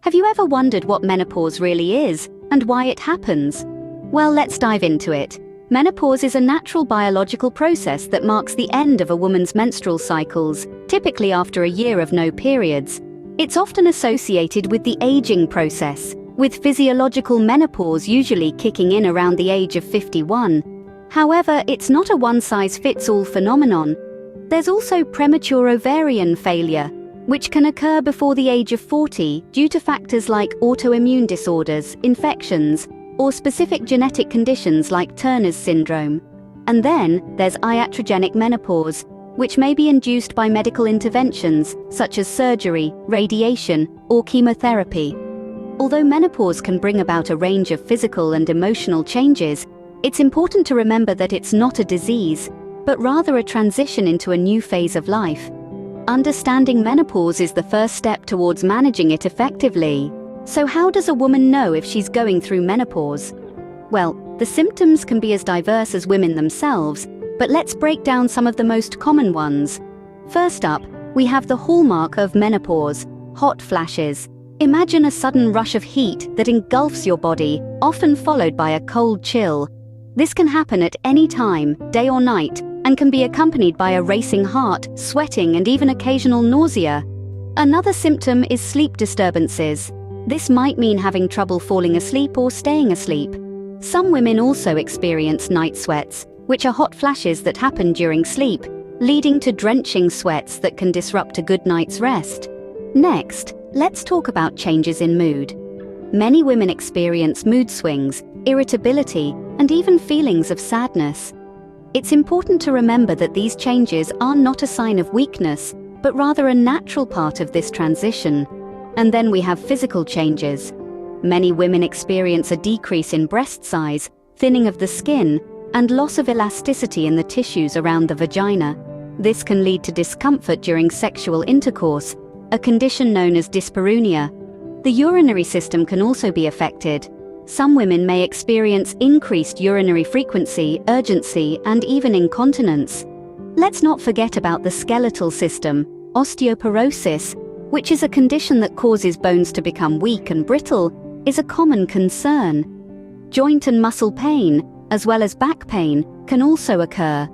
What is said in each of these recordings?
Have you ever wondered what menopause really is and why it happens? Well, let's dive into it. Menopause is a natural biological process that marks the end of a woman's menstrual cycles, typically after a year of no periods. It's often associated with the aging process, with physiological menopause usually kicking in around the age of 51. However, it's not a one-size-fits-all phenomenon. There's also premature ovarian failure, which can occur before the age of 40 due to factors like autoimmune disorders, infections, or specific genetic conditions like Turner's syndrome. And then there's iatrogenic menopause, which may be induced by medical interventions such as surgery, radiation, or chemotherapy. Although menopause can bring about a range of physical and emotional changes, it's important to remember that it's not a disease, but rather a transition into a new phase of life. Understanding menopause is the first step towards managing it effectively. So how does a woman know if she's going through menopause? Well, the symptoms can be as diverse as women themselves, but let's break down some of the most common ones. First up, we have the hallmark of menopause, hot flashes. Imagine a sudden rush of heat that engulfs your body, often followed by a cold chill. This can happen at any time, day or night, and can be accompanied by a racing heart, sweating, and even occasional nausea. Another symptom is sleep disturbances. This might mean having trouble falling asleep or staying asleep. Some women also experience night sweats, which are hot flashes that happen during sleep, leading to drenching sweats that can disrupt a good night's rest. Next, let's talk about changes in mood. Many women experience mood swings, irritability, and even feelings of sadness. It's important to remember that these changes are not a sign of weakness, but rather a natural part of this transition. And then we have physical changes. Many women experience a decrease in breast size, thinning of the skin, and loss of elasticity in the tissues around the vagina. This can lead to discomfort during sexual intercourse, a condition known as dyspareunia. The urinary system can also be affected. Some women may experience increased urinary frequency, urgency, and even incontinence. Let's not forget about the skeletal system, osteoporosis, which is a condition that causes bones to become weak and brittle, is a common concern. Joint and muscle pain, as well as back pain, can also occur.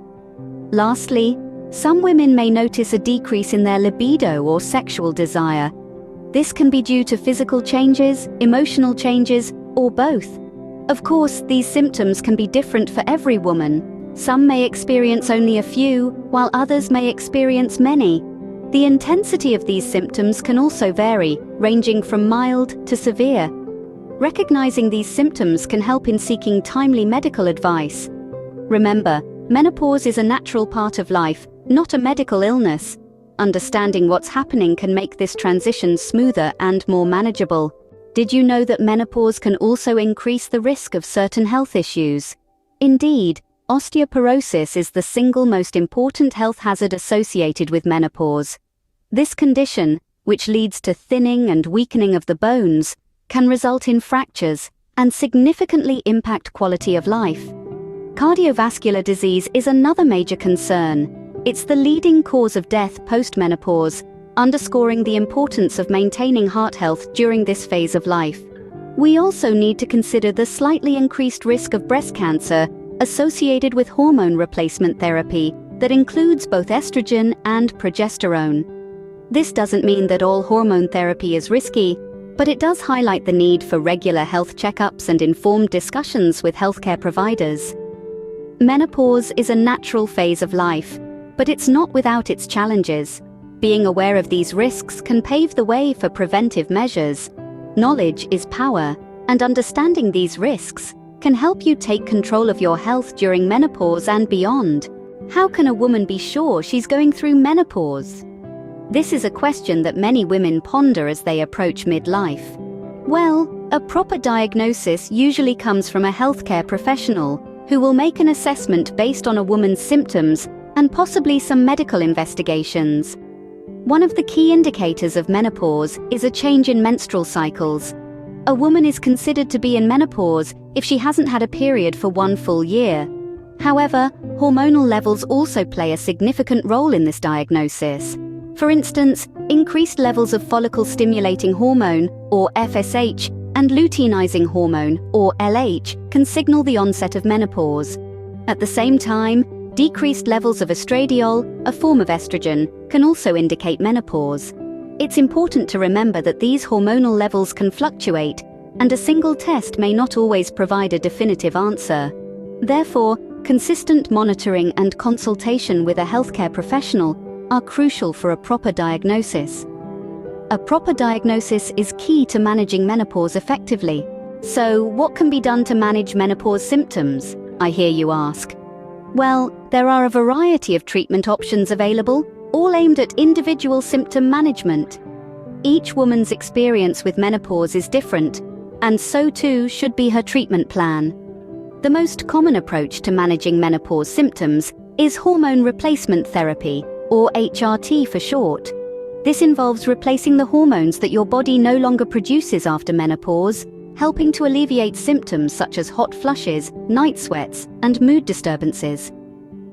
Lastly, some women may notice a decrease in their libido or sexual desire. This can be due to physical changes, emotional changes, or both. Of course, these symptoms can be different for every woman. Some may experience only a few, while others may experience many. The intensity of these symptoms can also vary, ranging from mild to severe. Recognizing these symptoms can help in seeking timely medical advice. Remember, menopause is a natural part of life, not a medical illness. Understanding what's happening can make this transition smoother and more manageable. Did you know that menopause can also increase the risk of certain health issues? Indeed, osteoporosis is the single most important health hazard associated with menopause. This condition, which leads to thinning and weakening of the bones, can result in fractures and significantly impact quality of life. Cardiovascular disease is another major concern. It's the leading cause of death post-menopause, underscoring the importance of maintaining heart health during this phase of life. We also need to consider the slightly increased risk of breast cancer associated with hormone replacement therapy that includes both estrogen and progesterone. This doesn't mean that all hormone therapy is risky, but it does highlight the need for regular health checkups and informed discussions with healthcare providers. Menopause is a natural phase of life, but it's not without its challenges. Being aware of these risks can pave the way for preventive measures. Knowledge is power, and understanding these risks can help you take control of your health during menopause and beyond. How can a woman be sure she's going through menopause? This is a question that many women ponder as they approach midlife. Well, a proper diagnosis usually comes from a healthcare professional who will make an assessment based on a woman's symptoms and possibly some medical investigations. One of the key indicators of menopause is a change in menstrual cycles. A woman is considered to be in menopause if she hasn't had a period for 1 full year. However, hormonal levels also play a significant role in this diagnosis. For instance, increased levels of follicle-stimulating hormone, or FSH, and luteinizing hormone, or LH, can signal the onset of menopause. At the same time, decreased levels of estradiol, a form of estrogen, can also indicate menopause. It's important to remember that these hormonal levels can fluctuate, and a single test may not always provide a definitive answer. Therefore, consistent monitoring and consultation with a healthcare professional are crucial for a proper diagnosis. A proper diagnosis is key to managing menopause effectively. So, what can be done to manage menopause symptoms, I hear you ask? Well, there are a variety of treatment options available, all aimed at individual symptom management. Each woman's experience with menopause is different, and so too should be her treatment plan. The most common approach to managing menopause symptoms is hormone replacement therapy, or HRT for short. This involves replacing the hormones that your body no longer produces after menopause, helping to alleviate symptoms such as hot flushes, night sweats, and mood disturbances.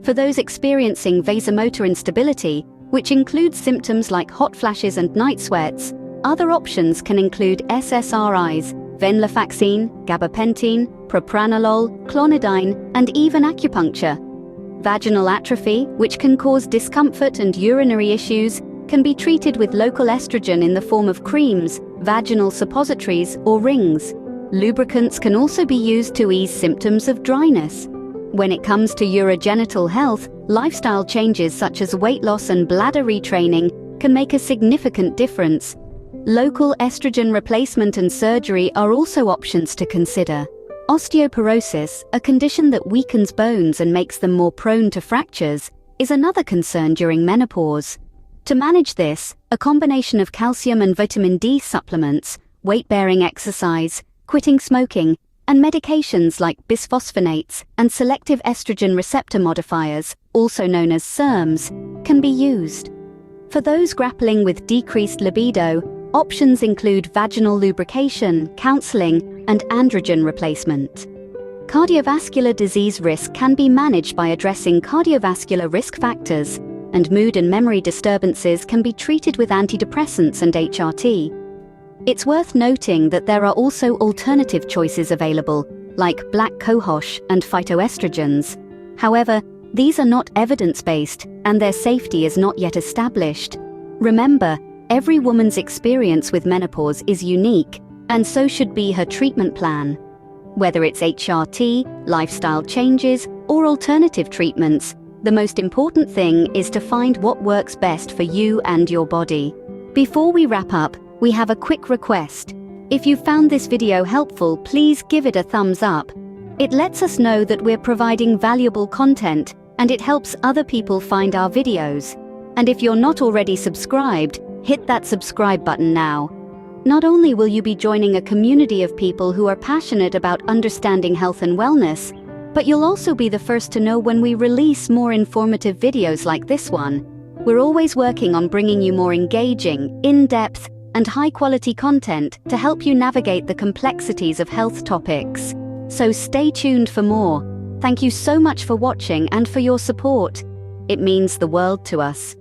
For those experiencing vasomotor instability, which includes symptoms like hot flashes and night sweats, other options can include SSRIs, venlafaxine, gabapentin, propranolol, clonidine, and even acupuncture. Vaginal atrophy, which can cause discomfort and urinary issues, can be treated with local estrogen in the form of creams, vaginal suppositories, or rings. Lubricants can also be used to ease symptoms of dryness. When it comes to urogenital health, lifestyle changes such as weight loss and bladder retraining can make a significant difference. Local estrogen replacement and surgery are also options to consider. Osteoporosis, a condition that weakens bones and makes them more prone to fractures, is another concern during menopause. To manage this, a combination of calcium and vitamin D supplements, weight-bearing exercise, quitting smoking, and medications like bisphosphonates and selective estrogen receptor modifiers, also known as SERMs, can be used. For those grappling with decreased libido, options include vaginal lubrication, counseling, and androgen replacement. Cardiovascular disease risk can be managed by addressing cardiovascular risk factors, and mood and memory disturbances can be treated with antidepressants and HRT. It's worth noting that there are also alternative choices available, like black cohosh and phytoestrogens. However, these are not evidence-based, and their safety is not yet established. Remember, every woman's experience with menopause is unique, and so should be her treatment plan. Whether it's HRT, lifestyle changes, or alternative treatments, the most important thing is to find what works best for you and your body. Before we wrap up, we have a quick request. If you found this video helpful, please give it a thumbs up. It lets us know that we're providing valuable content, and it helps other people find our videos. And if you're not already subscribed, hit that subscribe button now. Not only will you be joining a community of people who are passionate about understanding health and wellness, but you'll also be the first to know when we release more informative videos like this one. We're always working on bringing you more engaging, in-depth, and high-quality content to help you navigate the complexities of health topics. So stay tuned for more. Thank you so much for watching and for your support. It means the world to us.